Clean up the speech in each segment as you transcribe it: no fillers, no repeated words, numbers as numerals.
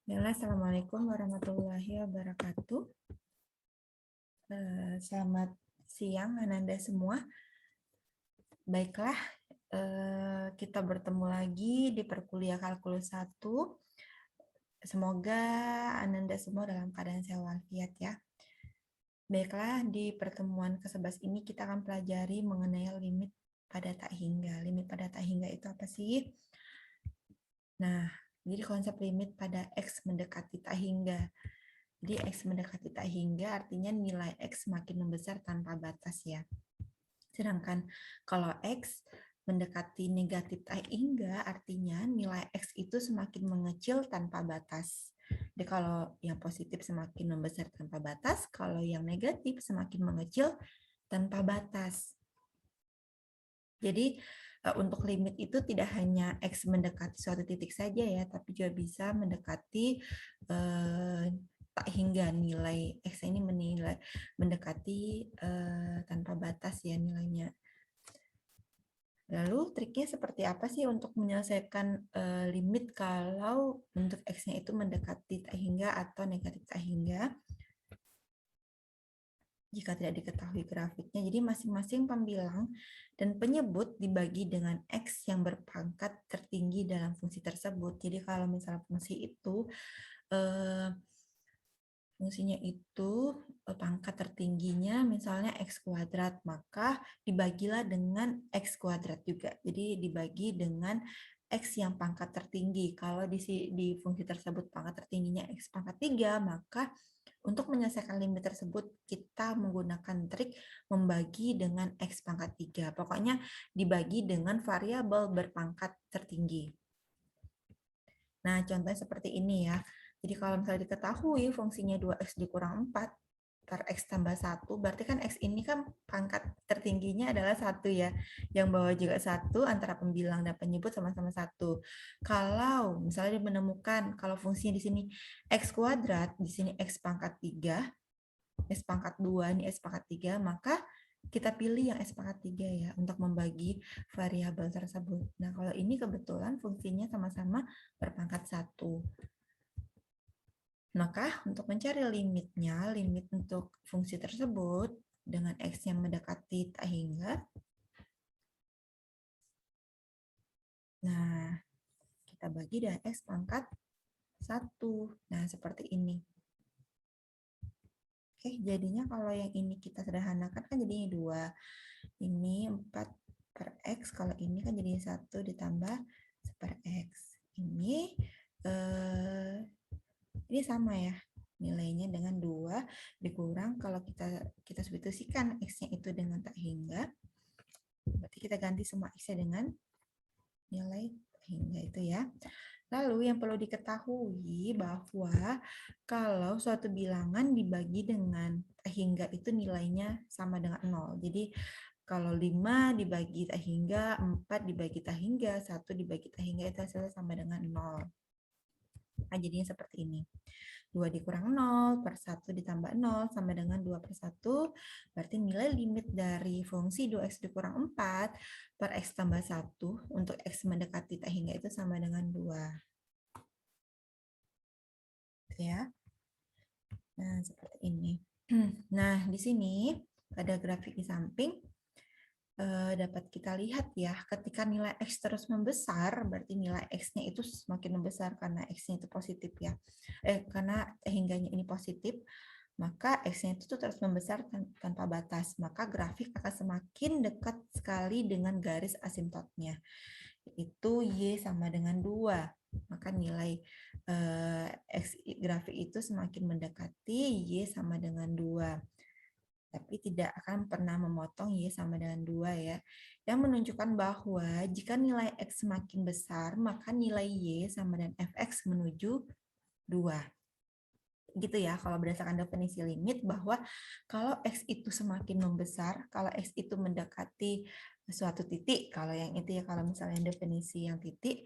Assalamualaikum warahmatullahi wabarakatuh. Selamat siang Ananda semua. Baiklah, kita bertemu lagi di perkuliah kalkulus 1. Semoga Ananda semua dalam keadaan sehat walafiat ya. Baiklah, di pertemuan ke-11 ini kita akan pelajari mengenai limit pada tak hingga. Limit pada tak hingga itu apa sih? Nah, jadi konsep limit pada X mendekati tak hingga. Jadi X mendekati tak hingga artinya nilai X semakin membesar tanpa batas ya. Sedangkan kalau X mendekati negatif tak hingga artinya nilai X itu semakin mengecil tanpa batas. Jadi kalau yang positif semakin membesar tanpa batas, kalau yang negatif semakin mengecil tanpa batas. Jadi untuk limit itu tidak hanya X mendekati suatu titik saja ya, tapi juga bisa mendekati tak hingga nilai X ini mendekati tanpa batas ya nilainya. Lalu triknya seperti apa sih untuk menyelesaikan limit kalau bentuk X-nya itu mendekati tak hingga atau negatif tak hingga? Jika tidak diketahui grafiknya, jadi masing-masing pembilang dan penyebut dibagi dengan X yang berpangkat tertinggi dalam fungsi tersebut. Jadi kalau misalnya fungsinya itu pangkat tertingginya misalnya X kuadrat, maka dibagilah dengan X kuadrat juga. Jadi dibagi dengan X yang pangkat tertinggi. Kalau di fungsi tersebut pangkat tertingginya X pangkat 3, maka untuk menyelesaikan limit tersebut, kita menggunakan trik membagi dengan X pangkat 3. Pokoknya dibagi dengan variabel berpangkat tertinggi. Nah, contohnya seperti ini ya. Jadi kalau misalnya diketahui fungsinya 2X dikurang 4 per X tambah 1, berarti kan X ini kan pangkat tertingginya adalah 1 ya. Yang bawah juga 1, antara pembilang dan penyebut sama-sama 1. Kalau misalnya menemukan kalau fungsinya di sini X kuadrat, di sini X pangkat 3, S pangkat 2, ini S pangkat 3, maka kita pilih yang S pangkat 3 ya untuk membagi variabel tersebut. Nah, kalau ini kebetulan fungsinya sama-sama berpangkat 1. Maka untuk mencari limitnya, limit untuk fungsi tersebut dengan X yang mendekati tak hingga. Nah, kita bagi dengan X pangkat 1. Nah, seperti ini. Oke, jadinya kalau yang ini kita sederhanakan kan jadinya 2. Ini 4 per X, kalau ini kan jadi 1 ditambah per X. Ini sama ya, nilainya dengan 2 dikurang kalau kita substitusikan X-nya itu dengan tak hingga, berarti kita ganti semua X-nya dengan nilai tak hingga itu ya. Lalu yang perlu diketahui bahwa kalau suatu bilangan dibagi dengan tak hingga itu nilainya sama dengan 0. Jadi kalau 5 dibagi tak hingga, 4 dibagi tak hingga, 1 dibagi tak hingga itu hasilnya sama dengan 0. Nah, jadinya seperti ini. 2 dikurang 0 per 1 ditambah 0 sama dengan 2 per 1. Berarti nilai limit dari fungsi 2x dikurang 4 per x tambah 1 untuk x mendekati tak hingga itu sama dengan 2. Ya. Nah, seperti ini. Nah, di sini pada grafik di samping dapat kita lihat ya, ketika nilai X terus membesar, berarti nilai X-nya itu semakin membesar karena X-nya itu positif ya. Karena hingganya ini positif, maka X-nya itu terus membesar tanpa batas. Maka grafik akan semakin dekat sekali dengan garis asimptotnya. Itu Y sama dengan 2. Maka nilai X grafik itu semakin mendekati Y sama dengan 2. Tapi tidak akan pernah memotong Y sama dengan 2 ya. Yang menunjukkan bahwa jika nilai X semakin besar, maka nilai Y sama dengan Fx menuju 2. Gitu ya, kalau berdasarkan definisi limit bahwa kalau X itu semakin membesar, kalau X itu mendekati suatu titik, kalau yang itu ya, kalau misalnya definisi yang titik,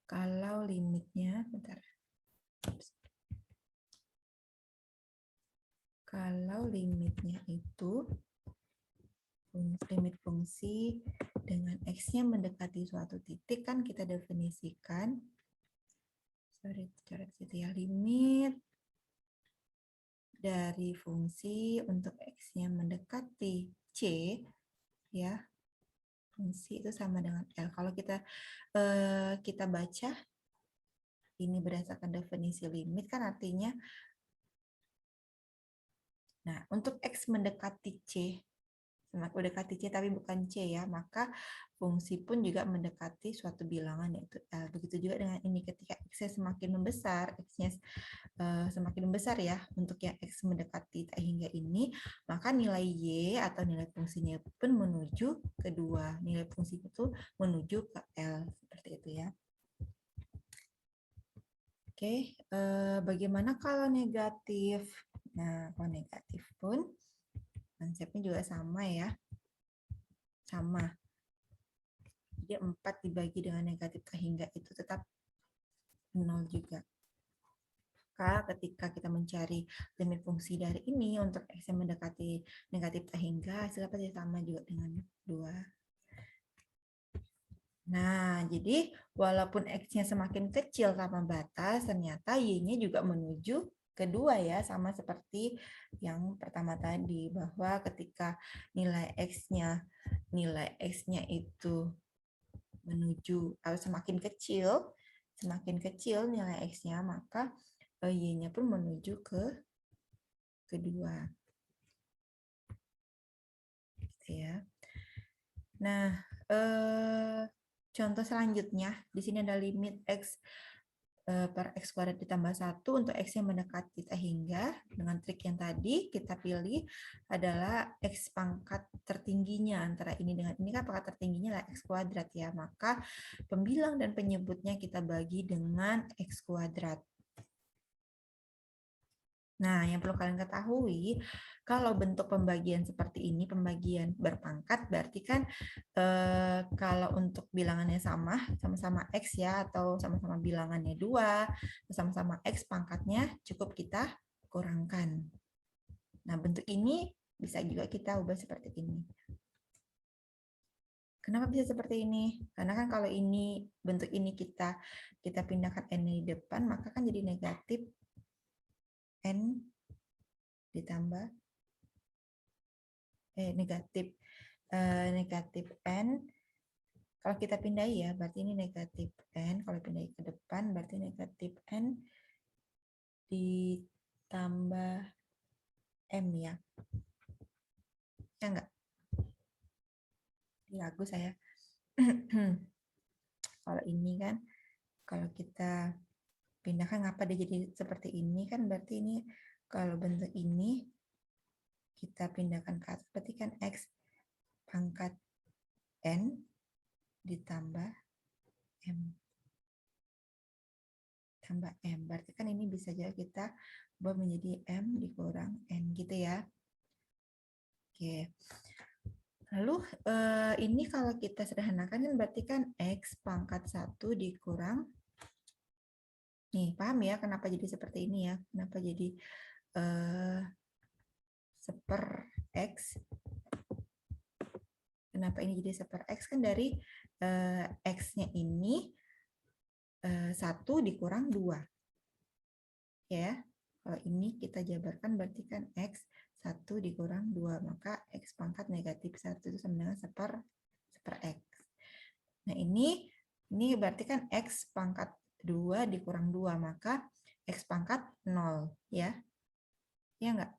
kalau limitnya, bentar. Kalau limitnya itu limit fungsi dengan X-nya mendekati suatu titik kan kita definisikan sorry, coret situ ya, limit dari fungsi untuk X-nya mendekati C, ya, fungsi itu sama dengan L. Kalau kita baca ini berdasarkan definisi limit kan artinya, nah untuk X mendekati C, mendekati C tapi bukan C ya, maka fungsi pun juga mendekati suatu bilangan yaitu L. Begitu juga dengan ini, ketika X semakin membesar, X-nya semakin besar ya, untuk yang X mendekati tak hingga ini, maka nilai Y atau nilai fungsinya pun menuju ke 2. Nilai fungsi itu menuju ke L, seperti itu ya. Oke, bagaimana kalau negatif? Nah, kalau negatif pun konsepnya juga sama ya. Sama. Jadi 4 dibagi dengan negatif tak hingga itu tetap 0 juga. Ketika kita mencari limit fungsi dari ini untuk X yang mendekati negatif tak hingga, hasilnya pasti sama juga dengan 2. Nah, jadi walaupun X-nya semakin kecil sama batas, ternyata Y-nya juga menuju ke 2 ya, sama seperti yang pertama tadi, bahwa ketika nilai X-nya itu menuju atau semakin kecil nilai X-nya, maka Y-nya pun menuju ke kedua. Gitu ya. Nah, contoh selanjutnya, di sini ada limit X per X kuadrat ditambah 1 untuk X yang mendekati tak hingga. Dengan trik yang tadi, kita pilih adalah X pangkat tertingginya. Antara ini dengan ini kan pangkat tertingginya adalah X kuadrat ya. Maka pembilang dan penyebutnya kita bagi dengan X kuadrat. Nah, yang perlu kalian ketahui, kalau bentuk pembagian seperti ini, pembagian berpangkat, berarti kan kalau untuk bilangannya sama-sama X ya, atau sama-sama bilangannya 2, sama-sama X pangkatnya cukup kita kurangkan. Nah, bentuk ini bisa juga kita ubah seperti ini. Kenapa bisa seperti ini? Karena kan kalau ini bentuk ini kita pindahkan N di depan, maka kan jadi negatif N ditambah negatif N. Kalau kita pindahi ya, berarti ini negatif N. Kalau pindahi ke depan, berarti negatif N ditambah M ya. Ya enggak? Ragu saya. Kalau ini kan, kalau kita pindahkan, ngapa dia jadi seperti ini kan, berarti ini kalau bentuk ini kita pindahkan ke atas, berarti kan X pangkat N ditambah M. Tambah M. Berarti kan ini bisa juga kita buat menjadi M dikurang N gitu ya. Oke. Lalu ini kalau kita sederhanakan kan berarti kan X pangkat 1 dikurang. Nih, paham ya kenapa jadi seperti ini ya? Kenapa jadi seper X? Kenapa ini jadi seper X? Kan dari X-nya ini 1 dikurang 2. Ya, kalau ini kita jabarkan berarti kan X 1 dikurang 2, maka X pangkat negatif 1 itu sama dengan seper X. Nah, ini berarti kan X pangkat 2 dikurang 2, maka X pangkat 0, ya. Ya enggak?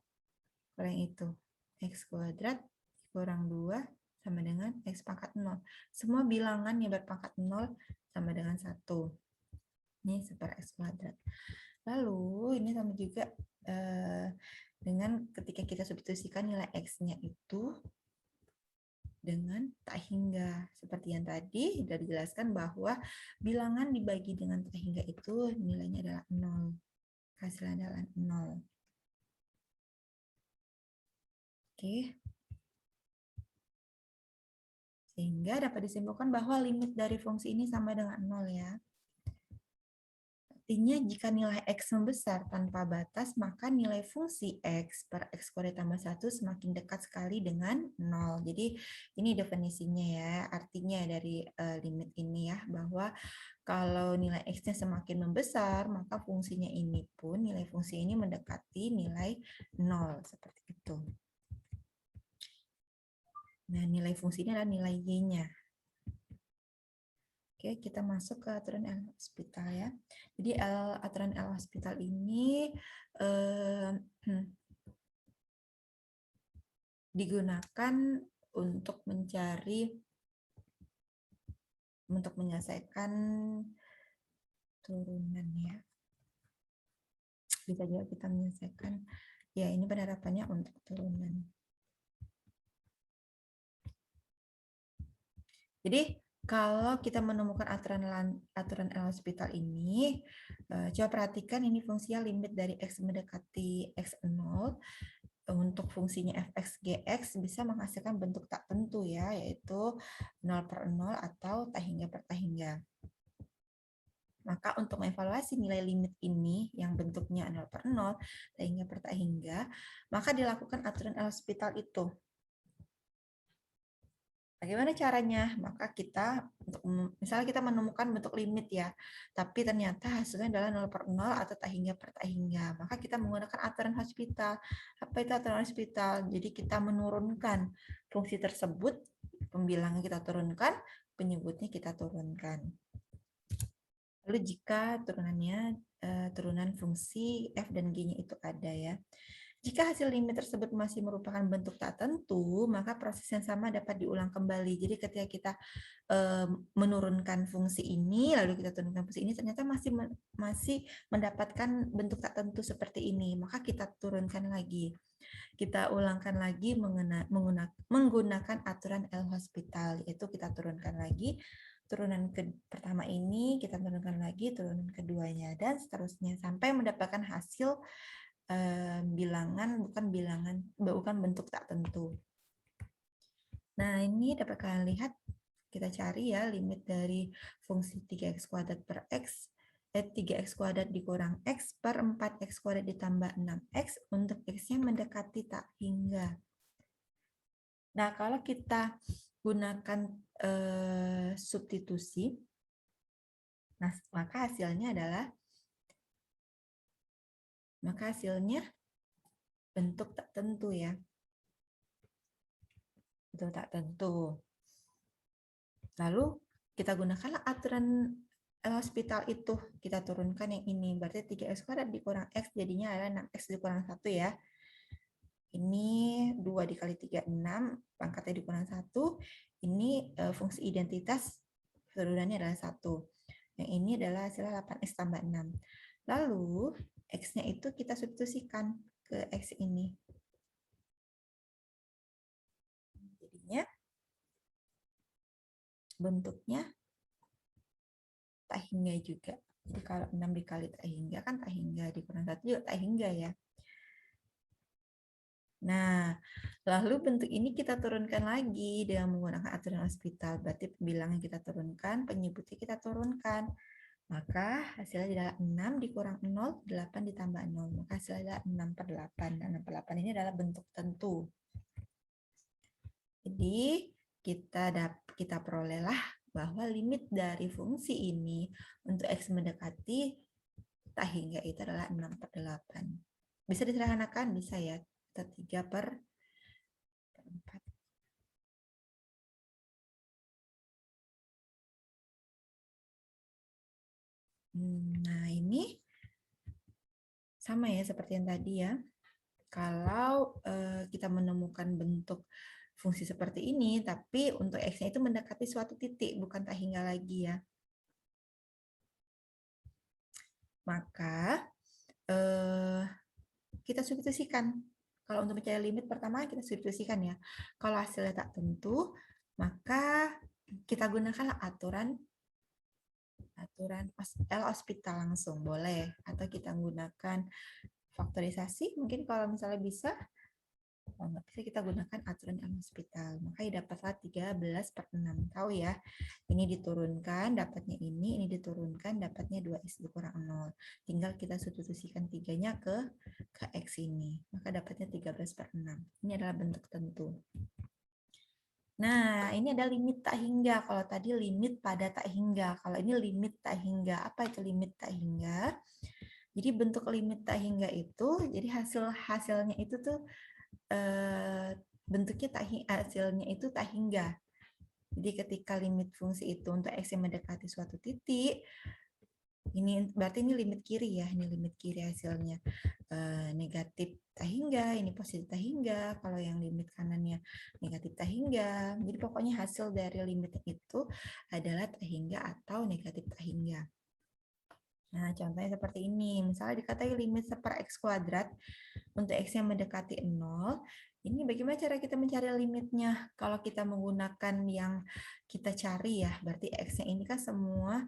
Kalau yang itu, X kuadrat dikurang 2 sama dengan X pangkat 0. Semua bilangan yang berpangkat 0 sama dengan 1. Ini seper X kuadrat. Lalu ini sama juga dengan ketika kita substitusikan nilai X-nya itu dengan tak hingga. Seperti yang tadi sudah dijelaskan bahwa bilangan dibagi dengan tak hingga itu nilainya adalah 0. Hasilnya adalah 0. Oke. Sehingga dapat disimpulkan bahwa limit dari fungsi ini sama dengan 0 ya. Artinya jika nilai X membesar tanpa batas, maka nilai fungsi X per X kuadrat tambah 1 semakin dekat sekali dengan 0. Jadi ini definisinya ya, artinya dari limit ini ya, bahwa kalau nilai X-nya semakin membesar, maka fungsinya ini pun, nilai fungsi ini mendekati nilai 0. Seperti itu. Nah, nilai fungsi ini adalah nilai Y-nya. Oke, kita masuk ke aturan L-Hospital ya. Jadi aturan L-Hospital ini digunakan untuk menyelesaikan turunan ya. Bisa juga kita menyelesaikan, ya ini penerapannya untuk turunan. Jadi kalau kita menemukan aturan L-Hospital ini, coba perhatikan ini fungsinya limit dari X mendekati X0. Untuk fungsinya fx gx bisa menghasilkan bentuk tak tentu ya, yaitu 0 per 0 atau tak hingga per tak hingga. Maka untuk mengevaluasi nilai limit ini yang bentuknya 0 per 0, tak hingga per tak hingga, maka dilakukan aturan L-Hospital itu. Bagaimana caranya? Maka kita, misalnya kita menemukan bentuk limit ya, tapi ternyata hasilnya adalah 0 per 0 atau tak hingga per tak hingga. Maka kita menggunakan aturan Hospital. Apa itu aturan Hospital? Jadi kita menurunkan fungsi tersebut, pembilangnya kita turunkan, penyebutnya kita turunkan. Lalu jika turunannya, turunan fungsi f dan g-nya itu ada ya. Jika hasil limit tersebut masih merupakan bentuk tak tentu, maka proses yang sama dapat diulang kembali. Jadi ketika kita menurunkan fungsi ini, lalu kita turunkan fungsi ini, ternyata masih mendapatkan bentuk tak tentu seperti ini, maka kita turunkan lagi. Kita ulangkan lagi menggunakan aturan L-Hospital, yaitu kita turunkan lagi. Turunan pertama ini kita turunkan lagi, turunan keduanya, dan seterusnya sampai mendapatkan hasil bukan bentuk tak tentu. Nah, ini dapat kalian lihat, kita cari ya limit dari fungsi 3x kuadrat per x, 3x kuadrat dikurang x per 4x kuadrat ditambah 6x untuk x-nya mendekati tak hingga. Nah, kalau kita gunakan substitusi, nah, maka hasilnya bentuk tak tentu ya. Bentuk tak tentu. Lalu kita gunakanlah aturan L-Hospital itu. Kita turunkan yang ini. Berarti 3x kuadrat dikurang x jadinya adalah 6x dikurang 1 ya. Ini 2 dikali 3, 6. Pangkatnya dikurang 1. Ini fungsi identitas turunannya adalah 1. Yang ini adalah hasilnya 8x tambah 6. Lalu x-nya itu kita substitusikan ke x ini. Jadinya bentuknya tak hingga juga. Jadi kalau 6 dikali tak hingga kan tak hingga, dikurang 1 juga tak hingga ya. Nah, lalu bentuk ini kita turunkan lagi dengan menggunakan aturan Hospital. Berarti pembilangnya kita turunkan, penyebutnya kita turunkan. Maka hasilnya adalah 6 dikurang 0, 8 ditambah 0. Maka hasilnya adalah 6 per 8. Dan 6 per 8 ini adalah bentuk tentu. Jadi kita perolehlah bahwa limit dari fungsi ini untuk x mendekati tak hingga itu adalah 6 per 8. Bisa disederhanakan? Bisa ya. 3 per 4. Nah, ini sama ya seperti yang tadi ya. Kalau kita menemukan bentuk fungsi seperti ini, tapi untuk x-nya itu mendekati suatu titik, bukan tak hingga lagi ya. Maka kita substitusikan. Kalau untuk mencari limit pertama kita substitusikan ya. Kalau hasilnya tak tentu, maka kita gunakan aturan L-Hospital langsung boleh, atau kita menggunakan faktorisasi mungkin kalau misalnya bisa, Kalau nggak bisa kita gunakan aturan El-Hospital. Makanya dapatlah 13/6. Tahu ya, ini diturunkan, dapatnya ini diturunkan, dapatnya 2X dikurang 0. Tinggal kita substitusikan 3-nya ke X ini. Maka dapatnya 13/6. Ini adalah bentuk tentu. Nah, ini ada limit tak hingga. Kalau tadi limit pada tak hingga. Kalau ini limit tak hingga. Apa itu limit tak hingga? Jadi bentuk limit tak hingga itu, jadi hasilnya itu tuh bentuknya hasilnya itu tak hingga. Jadi ketika limit fungsi itu untuk X yang mendekati suatu titik, ini berarti ini limit kiri ya, ini limit kiri hasilnya negatif tak hingga, ini positif tak hingga. Kalau yang limit kanannya negatif tak hingga. Jadi pokoknya hasil dari limit itu adalah tak hingga atau negatif tak hingga. Nah, contohnya seperti ini. Misalnya dikatakan limit 1/x kuadrat untuk X yang mendekati 0. Ini bagaimana cara kita mencari limitnya? Kalau kita menggunakan yang kita cari ya, berarti X-nya ini kan semua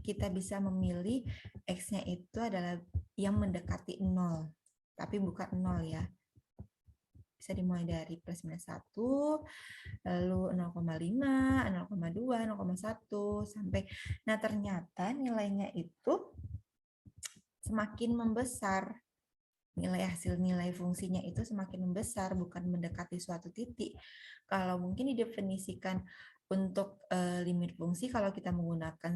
kita bisa memilih X-nya itu adalah yang mendekati 0. Tapi bukan 0 ya. Bisa dimulai dari plus minus 1, lalu 0,5, 0,2, 0,1, sampai. Nah, ternyata nilainya itu semakin membesar. Nilai fungsinya itu semakin membesar, bukan mendekati suatu titik. Kalau mungkin didefinisikan untuk limit fungsi, kalau kita menggunakan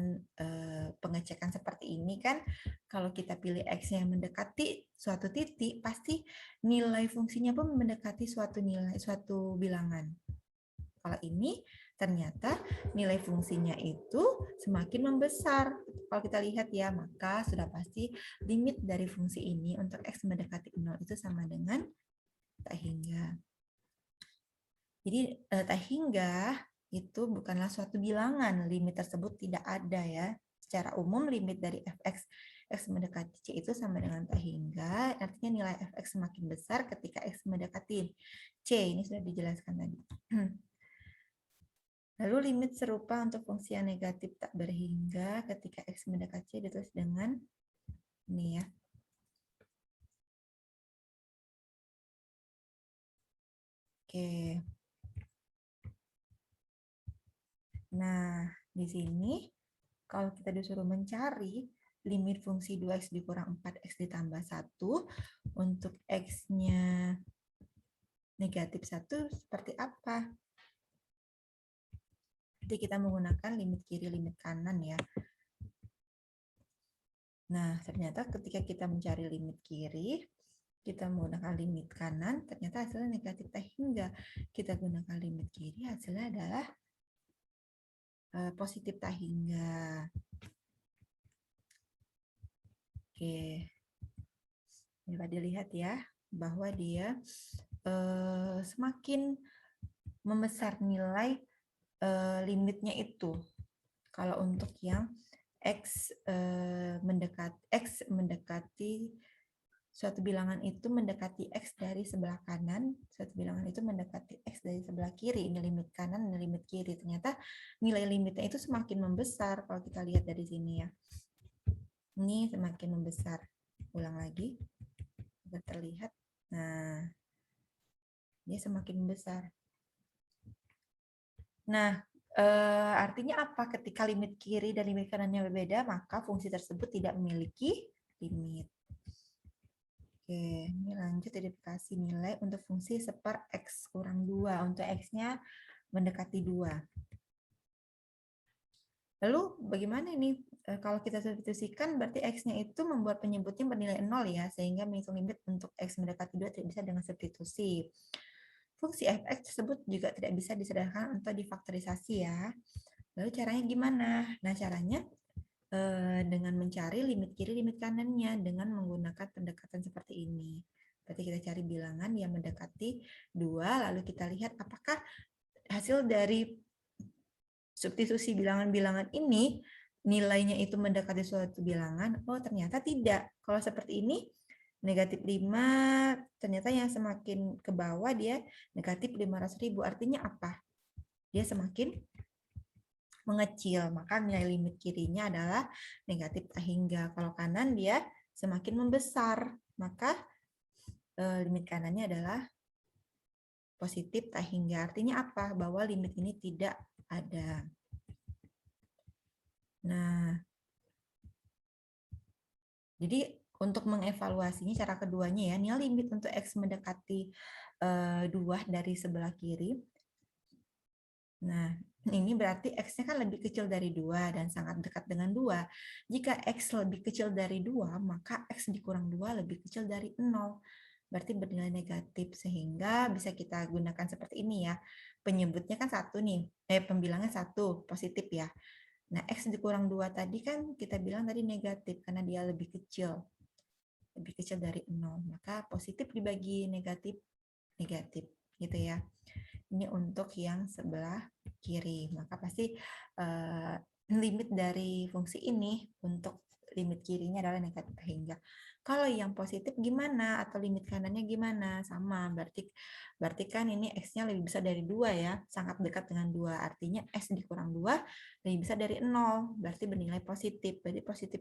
pengecekan seperti ini kan, kalau kita pilih X yang mendekati suatu titik, pasti nilai fungsinya pun mendekati suatu bilangan. Kalau ini ternyata nilai fungsinya itu semakin membesar. Kalau kita lihat ya, maka sudah pasti limit dari fungsi ini untuk X mendekati 0 itu sama dengan tak hingga. Jadi tak hingga itu bukanlah suatu bilangan, limit tersebut tidak ada ya. Secara umum limit dari fx x mendekati c itu sama dengan tak hingga, artinya nilai fx semakin besar ketika x mendekati c. Ini sudah dijelaskan tadi. Lalu limit serupa untuk fungsi yang negatif tak berhingga ketika x mendekati c ditulis dengan ini ya. Oke. Nah, di sini kalau kita disuruh mencari limit fungsi 2x dikurang 4x ditambah 1 untuk x-nya negatif 1 seperti apa? Jadi kita menggunakan limit kiri, limit kanan ya. Nah, ternyata ketika kita mencari limit kiri, kita menggunakan limit kanan, ternyata hasilnya negatif tak hingga. Kita gunakan limit kiri, hasilnya adalah positif tak hingga. Oke, dapat dilihat ya bahwa dia semakin membesar nilai limitnya itu. Kalau untuk yang x mendekati suatu bilangan itu mendekati x dari sebelah kanan, suatu bilangan itu mendekati x dari sebelah kiri. Ini limit kanan, ini limit kiri. Ternyata nilai limitnya itu semakin membesar kalau kita lihat dari sini ya. Ini semakin membesar. Ulang lagi. Sudah terlihat. Nah, dia semakin membesar. Nah, artinya apa? Ketika limit kiri dan limit kanannya berbeda, maka fungsi tersebut tidak memiliki limit. Oke, ini lanjut identifikasi nilai untuk fungsi 1/x kurang 2. Untuk x-nya mendekati 2. Lalu bagaimana ini? Kalau kita substitusikan, berarti x-nya itu membuat penyebutnya bernilai 0 ya, sehingga menghitung limit untuk x mendekati 2 tidak bisa dengan substitusi. Fungsi fx tersebut juga tidak bisa disederhanakan atau difaktorisasi ya. Lalu caranya gimana? Nah, caranya dengan mencari limit kiri, limit kanannya dengan menggunakan pendekatan seperti ini. Berarti kita cari bilangan yang mendekati 2, lalu kita lihat apakah hasil dari substitusi bilangan-bilangan ini nilainya itu mendekati suatu bilangan. Oh, ternyata tidak. Kalau seperti ini, negatif 5, ternyata yang semakin ke bawah dia negatif 500.000. Artinya apa? Dia semakin mengecil, maka nilai limit kirinya adalah negatif tak hingga. Kalau kanan dia semakin membesar, maka limit kanannya adalah positif tak hingga. Artinya apa? Bahwa limit ini tidak ada. Nah, jadi untuk mengevaluasinya cara keduanya ya, nilai limit untuk X mendekati 2 dari sebelah kiri. Nah, ini berarti X-nya kan lebih kecil dari 2 dan sangat dekat dengan 2. Jika X lebih kecil dari 2, maka X dikurang 2 lebih kecil dari 0. Berarti bernilai negatif, sehingga bisa kita gunakan seperti ini ya. Penyebutnya kan 1 nih, pembilangnya 1, positif ya. Nah, X dikurang 2 tadi kan kita bilang tadi negatif, karena dia lebih kecil dari 0. Maka positif dibagi negatif, negatif gitu ya. Ini untuk yang sebelah kiri. Maka pasti limit dari fungsi ini untuk limit kirinya adalah negatif hingga. Kalau yang positif gimana? Atau limit kanannya gimana? Sama, berarti kan ini X-nya lebih besar dari 2 ya. Sangat dekat dengan 2. Artinya X dikurang 2 lebih besar dari 0. Berarti bernilai positif. Berarti positif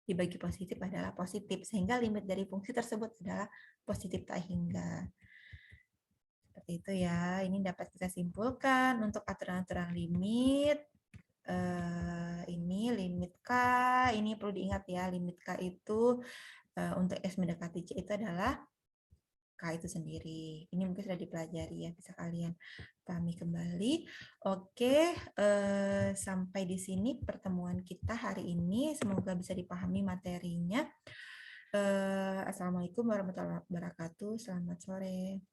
dibagi positif adalah positif. Sehingga limit dari fungsi tersebut adalah positif tak hingga. Seperti itu ya. Ini dapat kita simpulkan untuk aturan-aturan limit. Ini limit K, ini perlu diingat ya, limit K itu untuk S mendekati C itu adalah K itu sendiri. Ini mungkin sudah dipelajari ya, bisa kalian pahami kembali. Oke, sampai di sini pertemuan kita hari ini. Semoga bisa dipahami materinya. Assalamualaikum warahmatullahi wabarakatuh. Selamat sore.